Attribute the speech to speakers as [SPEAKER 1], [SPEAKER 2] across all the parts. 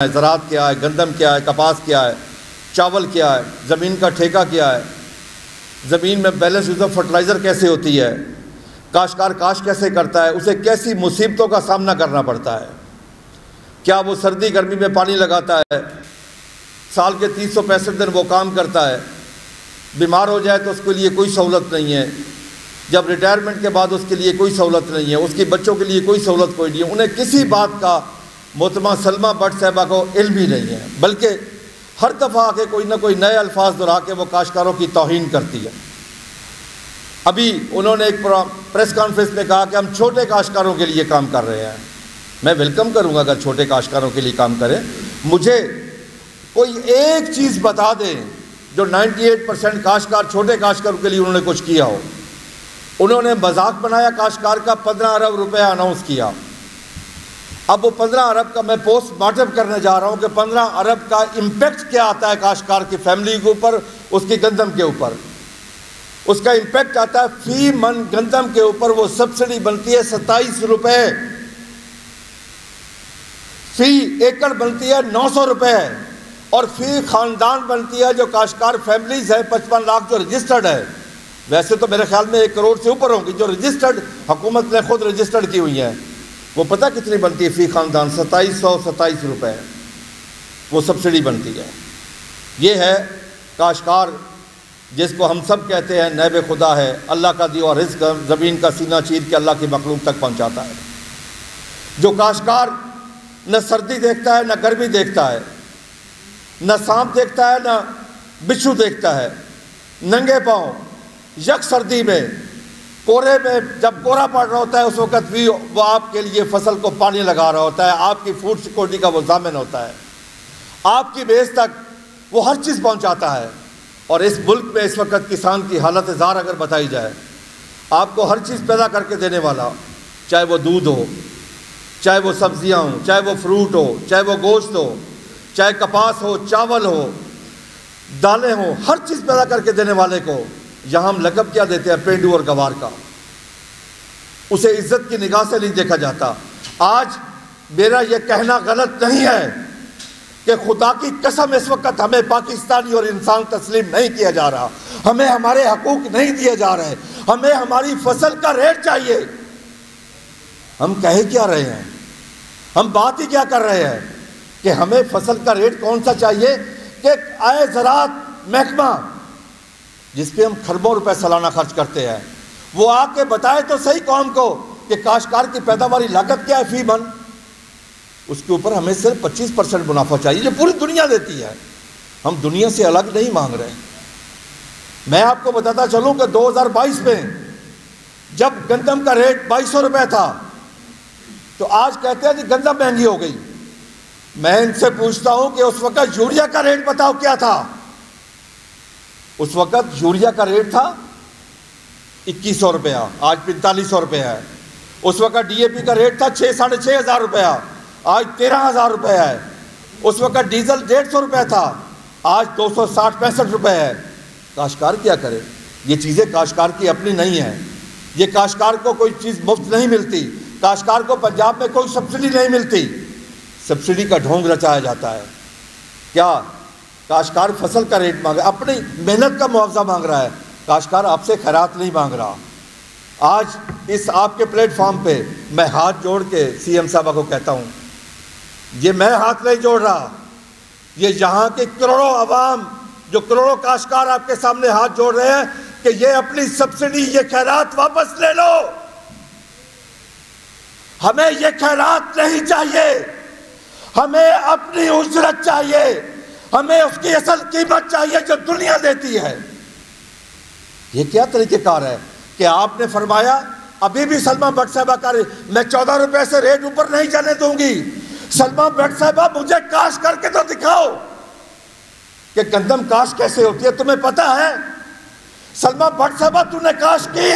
[SPEAKER 1] زراعت کیا ہے، گندم کیا ہے، کپاس کیا ہے، چاول کیا ہے، زمین کا ٹھیکہ کیا ہے، زمین میں بیلنس یوز آف فرٹیلائزر کیسے ہوتی ہے، کاشتکار کاشت کیسے کرتا ہے، اسے کیسی مصیبتوں کا سامنا کرنا پڑتا ہے، کیا وہ سردی گرمی میں پانی لگاتا ہے، سال کے 365 دن وہ کام کرتا ہے، بیمار ہو جائے تو اس کے لیے کوئی سہولت نہیں ہے، جب ریٹائرمنٹ کے بعد اس کے لیے کوئی سہولت نہیں ہے، اس کے بچوں کے لیے کوئی سہولت کوئی نہیں ہے، انہیں کسی بات کا محترمہ سلمہ بٹ صاحبہ کو علم ہی نہیں ہے، بلکہ ہر دفعہ آ کے کوئی نہ کوئی نئے الفاظ دہرا کے وہ کاشتکاروں کی توہین کرتی ہے۔ ابھی انہوں نے ایک پریس کانفرنس میں کہا کہ ہم چھوٹے کاشتکاروں کے لیے کام کر رہے ہیں۔ میں ویلکم کروں گا اگر چھوٹے کاشتکاروں کے لیے کام کریں، مجھے کوئی ایک چیز بتا دیں جو 98% کاشتکار چھوٹے کاشتکاروں کے لیے انہوں نے کچھ کیا ہو۔ انہوں نے مذاق بنایا کاشتکار کا، 15 ارب روپے اناؤنس کیا۔ اب وہ 15 ارب کا میں پوسٹ مارٹم کرنے جا رہا ہوں کہ 15 ارب کا امپیکٹ کیا آتا ہے کاشتکار کی فیملی کے اوپر، اس کی گندم کے اوپر۔ اس کا امپیکٹ آتا ہے فی من گندم کے اوپر وہ سبسڈی بنتی ہے 27 روپے، فی ایکڑ بنتی ہے 900 روپے، اور فی خاندان بنتی ہے جو کاشتکار فیملیز ہے 55 لاکھ جو رجسٹرڈ ہے۔ ویسے تو میرے خیال میں 1 کروڑ سے اوپر ہوں گی جو رجسٹرڈ حکومت نے خود رجسٹرڈ کی ہوئی ہیں، وہ پتہ کتنی بنتی ہے فی خاندان؟ 2727 روپے وہ سبسڈی بنتی ہے۔ یہ ہے کاشتکار جس کو ہم سب کہتے ہیں نائب خدا ہے، اللہ کا دیا ہوا رزق زمین کا سینہ چیر کے اللہ کی مخلوق تک پہنچاتا ہے۔ جو کاشتکار نہ سردی دیکھتا ہے نہ گرمی دیکھتا ہے، نہ سانپ دیکھتا ہے نہ بچھو دیکھتا ہے، ننگے پاؤں یک سردی میں کورے میں جب کورا پڑ رہا ہوتا ہے اس وقت بھی وہ آپ کے لیے فصل کو پانی لگا رہا ہوتا ہے، آپ کی فوڈ سیکورٹی کا وہ ضامن ہوتا ہے، آپ کی بیس تک وہ ہر چیز پہنچاتا ہے۔ اور اس ملک میں اس وقت کسان کی حالت زار اگر بتائی جائے، آپ کو ہر چیز پیدا کر کے دینے والا، چاہے وہ دودھ ہو، چاہے وہ سبزیاں ہوں، چاہے وہ فروٹ ہو، چاہے وہ گوشت ہو، چاہے کپاس ہو، چاول ہو، دالیں ہوں، ہر چیز پیدا کر کے دینے والے کو یہاں ہم لقب کیا دیتے ہیں؟ پینڈو اور گوار کا۔ اسے عزت کی نگاہ سے نہیں دیکھا جاتا۔ آج میرا یہ کہنا غلط نہیں ہے کہ خدا کی قسم اس وقت ہمیں پاکستانی اور انسان تسلیم نہیں کیا جا رہا، ہمیں ہمارے حقوق نہیں دیے جا رہے، ہمیں ہماری فصل کا ریٹ چاہیے۔ ہم کہہ کیا رہے ہیں؟ ہم بات ہی کیا کر رہے ہیں کہ ہمیں فصل کا ریٹ کون سا چاہیے کہ آئے زراعت محکمہ جس پہ ہم کھربوں روپے سالانہ خرچ کرتے ہیں، وہ آ کے بتائے تو صحیح قوم کو کہ کاشتکار کی پیداواری لاگت کیا ہے فی من، اس کے اوپر ہمیں صرف 25% منافع چاہیے جو پوری دنیا دیتی ہے۔ ہم دنیا سے الگ نہیں مانگ رہے۔ میں آپ کو بتاتا چلوں کہ 2022 میں جب گندم کا ریٹ 2200 روپے تھا تو آج کہتے ہیں کہ گندم مہنگی ہو گئی۔ میں ان سے پوچھتا ہوں کہ اس وقت یوریا کا ریٹ بتاؤ کیا تھا؟ اس وقت یوریا کا ریٹ تھا 2100 روپیہ، آج 4500 روپے ہے۔ اس وقت ڈی اے پی کا ریٹ تھا 6,500 ہزار روپیہ، آج 13,000 روپے ہے۔ اس وقت ڈیزل 150 روپے تھا، آج 260-65 روپے ہے۔ کاشتکار کیا کرے؟ یہ چیزیں کاشتکار کی اپنی نہیں ہیں، یہ کاشتکار کو کوئی چیز مفت نہیں ملتی، کاشتکار کو پنجاب میں کوئی سبسڈی نہیں ملتی، سبسڈی کا ڈھونگ رچایا جاتا ہے۔ کیا کاشتکار فصل کا ریٹ مانگ رہا ہے، اپنی محنت کا معاوضہ مانگ رہا ہے، کاشتکار آپ سے خیرات نہیں مانگ رہا۔ آج اس آپ کے پلیٹ فارم پہ میں ہاتھ جوڑ کے سی ایم صاحبہ کو کہتا ہوں، یہ میں ہاتھ نہیں جوڑ رہا، یہ یہاں کے کروڑوں عوام جو کروڑوں کاشتکار آپ کے سامنے ہاتھ جوڑ رہے ہیں کہ یہ اپنی سبسڈی، یہ خیرات واپس لے لو۔ ہمیں یہ خیرات نہیں چاہیے، ہمیں اپنی اجرت چاہیے، ہمیں اس کی اصل قیمت چاہیے جو دنیا دیتی ہے۔ یہ کیا طریقہ کار ہے کہ آپ نے فرمایا ابھی بھی سلمہ بٹ صاحبہ کا میں 14 روپے سے ریٹ اوپر نہیں جانے دوں گی۔ سلمہ بٹ صاحبہ مجھے کاشت کر کے تو دکھاؤ کہ گندم کاشت کیسے ہوتی ہے، تمہیں پتہ ہے؟ سلمہ بٹ صاحبہ تو نے کاشت کی،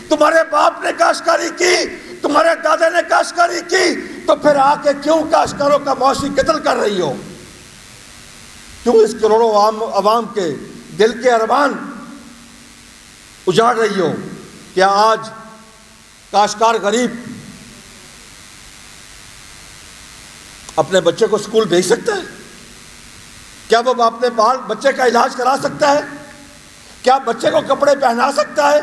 [SPEAKER 1] تمہارے باپ نے کاشتکاری کی، تمہارے دادا نے کاشتکاری کی، تو پھر آ کے کیوں کاشتکاروں کا معاشی قتل کر رہی ہو؟ کیوں اس کروڑوں عوام کے دل کے ارمان اجاڑ رہی ہو؟ کیا آج کاشتکار غریب اپنے بچے کو اسکول بھیج سکتا ہے؟ کیا وہ اپنے بچے کا علاج کرا سکتا ہے؟ کیا بچے کو کپڑے پہنا سکتا ہے؟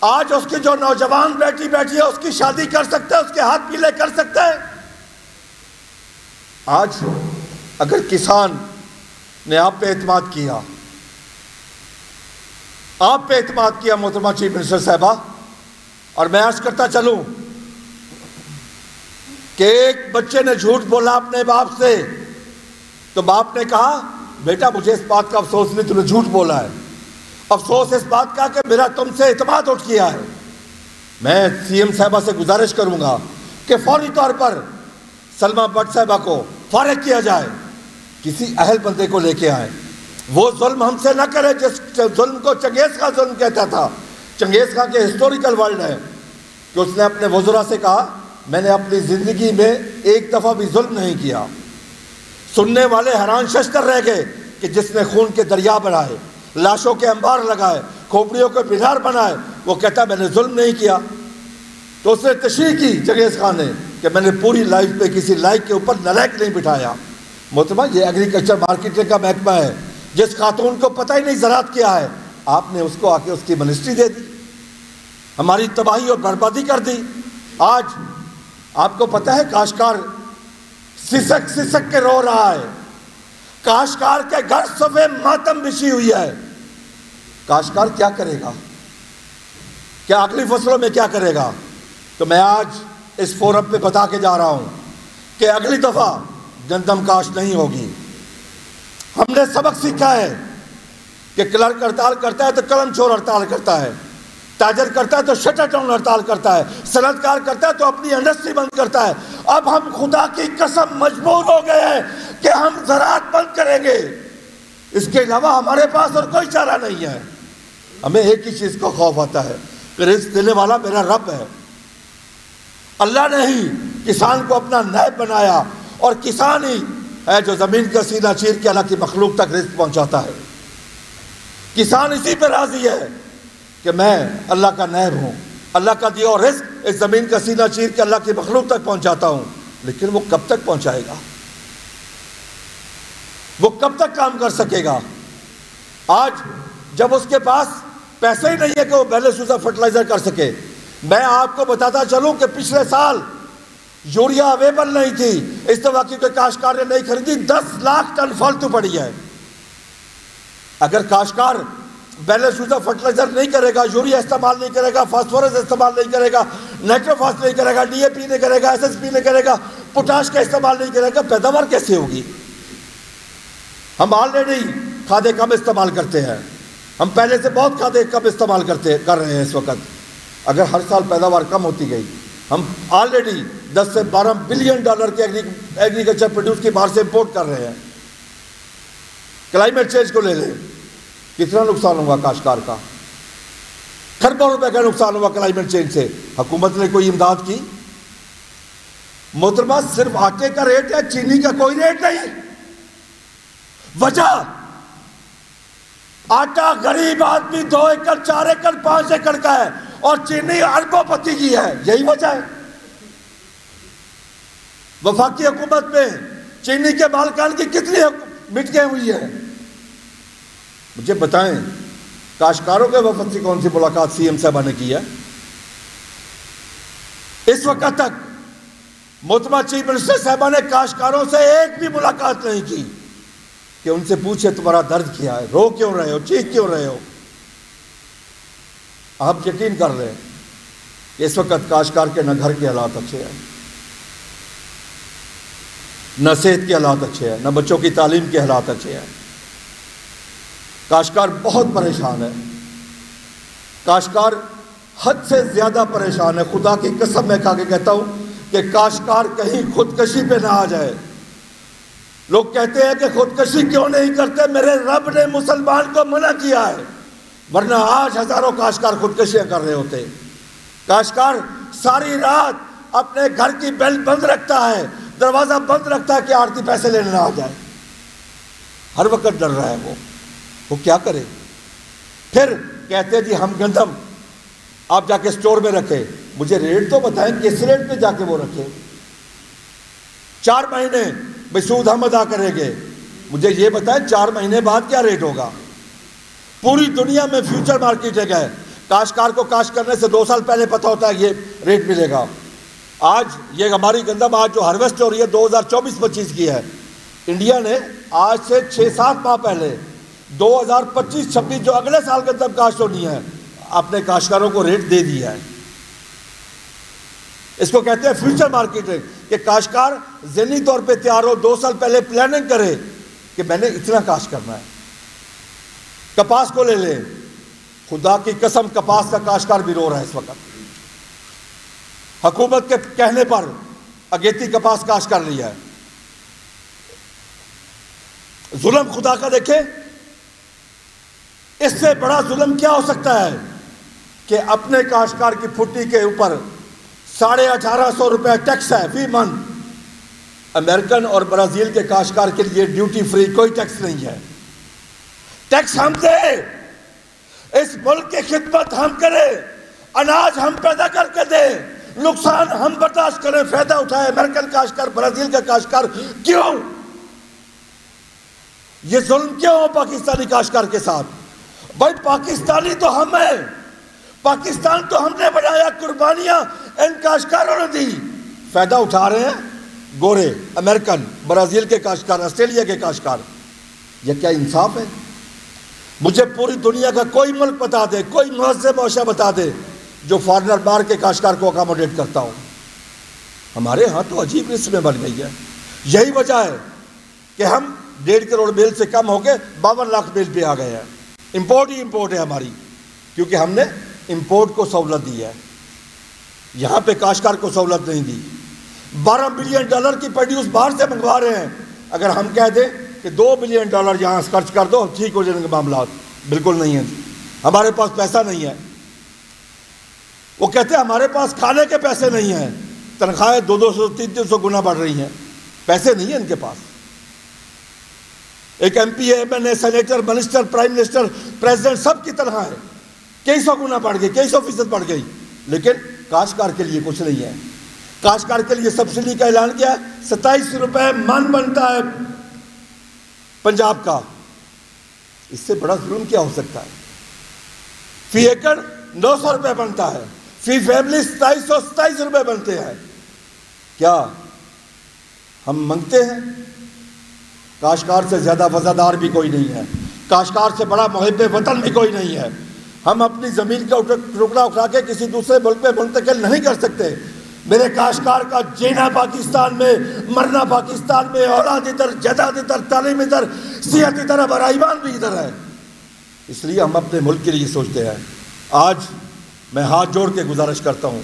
[SPEAKER 1] آج اس کی جو نوجوان بیٹی بیٹھی ہے اس کی شادی کر سکتا ہے، اس کے ہاتھ پیلے کر سکتا ہے؟ آج اگر کسان نے آپ پہ اعتماد کیا، آپ پہ اعتماد کیا محترمہ چیف منسٹر صاحبہ، اور میں عرض کرتا چلوں کہ ایک بچے نے جھوٹ بولا اپنے باپ سے، تو باپ نے کہا بیٹا مجھے اس بات کا افسوس نہیں تم نے جھوٹ بولا ہے، افسوس اس بات کا کہ میرا تم سے اعتماد اٹھ گیا ہے۔ میں سی ایم صاحبہ سے گزارش کروں گا کہ فوری طور پر سلمہ بٹ صاحبہ کو فارغ کیا جائے، کسی اہل بندے کو لے کے آئیں، وہ ظلم ہم سے نہ کرے جس ظلم کو چنگیز خان ظلم کہتا تھا۔ چنگیز خان کے ہسٹوریکل ورلڈ ہے کہ اس نے اپنے وزراء سے کہا میں نے اپنی زندگی میں ایک دفعہ بھی ظلم نہیں کیا۔ سننے والے حیران ششدر رہ گئے کہ جس نے خون کے دریا بنائے، لاشوں کے انبار لگائے، کھوپڑیوں کے مینار بنائے، وہ کہتا میں نے ظلم نہیں کیا۔ تو اس نے تشریح کی چنگیز خان نے کہ میں نے پوری لائف پہ کسی لائق کے اوپر نالائق نہیں بٹھایا۔ محترمہ یہ ایگریکلچر مارکیٹنگ کا محکمہ ہے، جس خاتون کو پتہ ہی نہیں زراعت کیا ہے، آپ نے اس کو آ کے اس کی منسٹری دے دی، ہماری تباہی اور بربادی کر دی۔ آج آپ کو پتہ ہے کاشتکار سسک سسک کے رو رہا ہے، کاشتکار کے گھر صفے ماتم بچھی ہوئی ہے۔ کاشتکار کیا کرے گا؟ کیا اگلی فصلوں میں کیا کرے گا؟ تو میں آج اس فورم پہ بتا کے جا رہا ہوں کہ اگلی دفعہ گندم کاشت نہیں ہوگی۔ ہم نے سبق سیکھا ہے کہ کلرک ہڑتال کرتا ہے تو قلم چور ہڑتال کرتا ہے، تاجر کرتا ہے تو شٹر ڈاؤن ہڑتال کرتا ہے، صنعت کار کرتا ہے تو اپنی انڈسٹری بند کرتا ہے۔ اب ہم خدا کی قسم مجبور ہو گئے ہیں کہ ہم زراعت بند کریں گے، اس کے علاوہ ہمارے پاس اور کوئی چارہ نہیں ہے۔ ہمیں ایک ہی چیز کا خوف آتا ہے کہ رزق دینے والا میرا رب ہے۔ اللہ نے ہی کسان کو اپنا نائب بنایا، اور کسان ہی ہے جو زمین کا سینہ چیر کے اللہ کی مخلوق تک رزق پہنچاتا ہے۔ کسان اسی پہ راضی ہے کہ میں اللہ کا نائب ہوں، اللہ کا دیا اور رزق اس زمین کا سینہ چیر کے اللہ کی مخلوق تک پہنچاتا ہوں، لیکن وہ کب تک پہنچائے گا؟ وہ کب تک کام کر سکے گا؟ آج جب اس کے پاس پیسے ہی نہیں ہے کہ وہ بیلے سوزا فرٹیلائزر کر سکے۔ میں آپ کو بتاتا چلوں کہ پچھلے سال یوریا اویلیبل نہیں تھی، اس دفعہ کی کوئی کاشتکار نے نہیں خریدی، 10 لاکھ ٹن فالتو پڑی ہے۔ اگر کاشتکار بیلے سوزا فرٹیلائزر نہیں کرے گا، یوریا استعمال نہیں کرے گا، فاسفورس استعمال نہیں کرے گا، نائٹروفاس نہیں کرے گا، ڈی اے پی نہیں کرے گا، ایس ایس پی نہیں کرے گا، پوٹاش کا استعمال نہیں کرے گا، پیداوار کیسے ہوگی؟ ہم آلریڈی کھادیں کم استعمال کرتے ہیں، ہم پہلے سے بہت کھادیں کم استعمال کر رہے ہیں اس وقت۔ اگر ہر سال پیداوار کم ہوتی گئی، ہم آلریڈی 10 سے 12 بلین ڈالر کے ایگریکلچر پروڈیوس کی باہر سے امپورٹ کر رہے ہیں۔ کلائمیٹ چینج کو لے لیں، کتنا نقصان ہوا کاشتکار کا؟ کھربوں روپے کا نقصان ہوا کلائمیٹ چینج سے۔ حکومت نے کوئی امداد کی؟ محترمہ صرف آٹے کا ریٹ ہے، چینی کا کوئی ریٹ نہیں۔ وجہ آٹا غریب آدمی 2 ایکڑ 4 ایکڑ 5 ایکڑ کا ہے، اور چینی اربوں پتی کی ہے، یہی وجہ ہے۔ وفاقی حکومت میں چینی کے مالکان کی کتنی مٹکیں ہوئی ہے؟ مجھے بتائیں کاشتکاروں کے وفد سے کون سی ملاقات سی ایم صاحبہ نے کی ہے؟ اس وقت تک محترمہ چیف منسٹر صاحبہ نے کاشتکاروں سے ایک بھی ملاقات نہیں کی کہ ان سے پوچھے تمہارا درد کیا ہے، رو کیوں رہے ہو، چیخ کیوں رہے ہو؟ آپ یقین کر رہے ہیں کہ اس وقت کاشتکار کے نہ گھر کے حالات اچھے ہیں، نہ صحت کے حالات اچھے ہیں، نہ بچوں کی تعلیم کے حالات اچھے ہیں۔ کاشتکار بہت پریشان ہے، کاشتکار حد سے زیادہ پریشان ہے۔ خدا کی قسم میں کھا کے کہتا ہوں کہ کاشتکار کہیں خودکشی پہ نہ آ جائے۔ لوگ کہتے ہیں کہ خودکشی کیوں نہیں کرتے؟ میرے رب نے مسلمان کو منع کیا ہے، ورنہ آج ہزاروں کاشتکار خودکشیاں کر رہے ہوتے۔ کاشتکار ساری رات اپنے گھر کی بیل بند رکھتا ہے، دروازہ بند رکھتا ہے کہ آڑتی پیسے لینے نہ آ جائے، ہر وقت ڈر رہا ہے۔ وہ کیا کرے؟ پھر کہتے جی ہم گندم آپ جا کے سٹور میں رکھے، مجھے ریٹ تو بتائیں کس ریٹ پہ جا کے وہ رکھے؟ 4 مہینے بھائی سود ہم ادا کریں گے. مجھے یہ بتائیں 4 مہینے بعد کیا ریٹ ہوگا؟ پوری دنیا میں فیوچر مارکیٹنگ ہے. کاشتکار کو کاشت کرنے سے 2 سال پہلے پتہ ہوتا ہے یہ ریٹ ملے گا. آج یہ ہماری گندم آج جو ہارویسٹ ہو رہی ہے 2024-25 کی ہے. انڈیا نے آج سے 6-7 ماہ پہلے 2025-26 جو اگلے سال گندم کاشت ہونی ہے اپنے کاشتکاروں کو ریٹ دے دیا ہے. اس کو کہتے ہیں فیوچر مارکیٹنگ کہ کاشتکار ذہنی طور پہ تیار ہو, 2 سال پہلے پلاننگ کرے کہ میں نے اتنا کاشت کرنا ہے. کپاس کو لے لیں, خدا کی قسم کپاس کا کاشتکار بھی رو رہا ہے اس وقت. حکومت کے کہنے پر اگیتی کپاس کاشت کر لیا ہے. ظلم خدا کا دیکھیں, اس سے بڑا ظلم کیا ہو سکتا ہے کہ اپنے کاشتکار کی پھٹی کے اوپر 1850 روپے ٹیکس ہے فی منتھ. امریکن اور برازیل کے کاشتکار کے لیے ڈیوٹی فری کوئی ٹیکس نہیں ہے. ٹیکس ہم دیں, اس ملک کی خدمت ہم کریں, اناج ہم پیدا کر کے دیں, نقصان ہم برداشت کریں, فائدہ اٹھائے امریکن کاشتکار, برازیل کا کاشتکار. کیوں یہ ظلم کیوں ہو پاکستانی کاشتکار کے ساتھ؟ بھائی پاکستانی تو ہم ہیں, پاکستان تو ہم نے بنایا, قربانیاں ان کاشتکاروں نے دی. فائدہ اٹھا رہے ہیں گورے, امریکن, برازیل کے کاشتکار, آسٹریلیا کے کاشتکار. یہ کیا انصاف ہے؟ مجھے پوری دنیا کا کوئی ملک بتا دے, کوئی مہذب معاشرہ بتا دے جو فارنر بار کے کاشتکار کو اکاموڈیٹ کرتا ہو. ہمارے ہاں تو عجیب رسمیں بن گئی ہے. یہی وجہ ہے کہ ہم 1.5 کروڑ بیل سے کم ہو کے 52 لاکھ بیل پہ آ گئے ہیں. امپورٹ ہی امپورٹ ہے ہماری, کیونکہ ہم نے امپورٹ کو سہولت دی ہے, یہاں پہ کاشتکار کو سہولت نہیں دی. $12 بلین کی پروڈیوس باہر سے منگوا رہے ہیں. اگر ہم کہہ دیں کہ $2 بلین یہاں خرچ کر دو ٹھیک ہو جائیں گے معاملات, بالکل نہیں ہیں. ہمارے پاس پیسہ نہیں ہے. وہ کہتے ہیں ہمارے پاس کھانے کے پیسے نہیں ہیں, تنخواہیں 200-300 گنا بڑھ رہی ہیں, پیسے نہیں ہیں ان کے پاس. ایک ایم پی, ایم این اے, senator, minister, prime minister, president, سب کی تنخواہیں کئی سو گنا بڑھ گئی, کئی سو فیصد بڑھ گئی, لیکن کاشتکار کے لیے کچھ نہیں ہے. کاشتکار کے لیے سبسڈی کا اعلان کیا ہے, 27 روپے من بنتا ہے پنجاب کا. اس سے بڑا ظلم کیا ہو سکتا ہے؟ فی ایکڑ 900 روپے بنتا ہے, فی فیملی 2727 روپے بنتے ہیں. کیا ہم منگتے ہیں؟ کاشتکار سے زیادہ وفادار بھی کوئی نہیں ہے, کاشتکار سے بڑا محب وطن بھی کوئی نہیں ہے. ہم اپنی زمین کا ٹکڑا اٹھا کے کسی دوسرے ملک میں منتقل نہیں کر سکتے. میرے کاشتکار کا جینا پاکستان میں, مرنا پاکستان میں, اولاد ادھر, جائیداد ادھر, تعلیم ادھر, صحت ادھر, ہمارا ایمان بھی ادھر ہے. اس لیے ہم اپنے ملک کے لیے سوچتے ہیں. آج میں ہاتھ جوڑ کے گزارش کرتا ہوں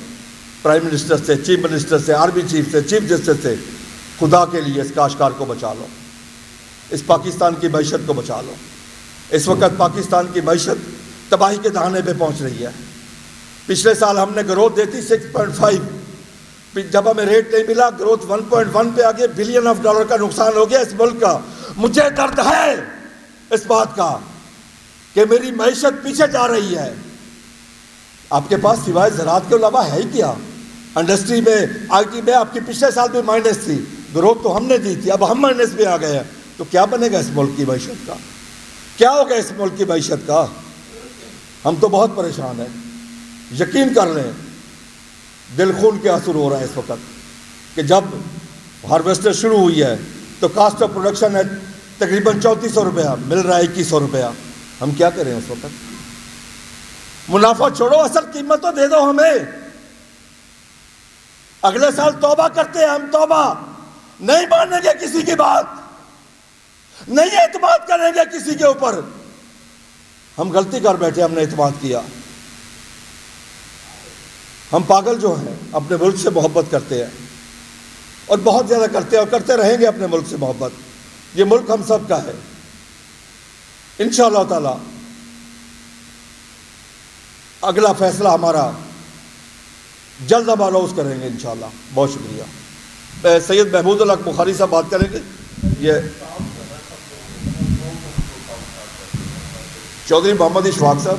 [SPEAKER 1] پرائم منسٹر سے, چیف منسٹر سے, آرمی چیف سے, چیف جسٹس سے, خدا کے لیے اس کاشتکار کو بچا لو, اس پاکستان کی معیشت کو بچا لو. اس وقت پاکستان کی معیشت تباہی کے دہانے پہ پہنچ رہی ہے. پچھلے سال ہم نے گروتھ دی تھی 6.5, جب ہمیں ریٹ نہیں ملا گروتھ 1.1 پہ آ گئی. $1 بلین کا نقصان ہو گیا اس ملک کا. مجھے درد ہے اس بات کا کہ میری معیشت پیچھے جا رہی ہے. آپ کے پاس سوائے زراعت کے علاوہ ہے ہی کیا؟ انڈسٹری میں, آئی ٹی میں آپ کی پچھلے سال بھی مائنس تھی, گروتھ تو ہم نے دی تھی, اب ہم مائنس میں آ گئے ہیں. تو کیا بنے گا اس ملک کی معیشت کا؟ کیا ہوگا اس ملک کی معیشت کا؟ ہم تو بہت پریشان ہیں. یقین کر لیں دل خون کے آنسو رو رہا ہے اس وقت کہ جب ہارویسٹر شروع ہوئی ہے تو کاسٹ آف پروڈکشن ہے تقریباً 3400 روپیہ, مل رہا ہے 2100 روپیہ. ہم کیا کریں اس وقت؟ منافع چھوڑو, اصل قیمت تو دے دو ہمیں. اگلے سال توبہ کرتے ہیں ہم, توبہ نہیں مانیں گے کسی کی بات, نہیں اعتماد کریں گے کسی کے اوپر. ہم غلطی کر بیٹھے, ہم نے اعتماد کیا. ہم پاگل جو ہیں اپنے ملک سے محبت کرتے ہیں اور بہت زیادہ کرتے ہیں اور کرتے رہیں گے اپنے ملک سے محبت. یہ ملک ہم سب کا ہے. انشاءاللہ تعالی اگلا فیصلہ ہمارا جلد ہم اناؤنس کریں گے انشاءاللہ. بہت شکریہ. سید محمود الحق بخاری صاحب بات کریں گے. یہ چودھری محمد اشفاق صاحب.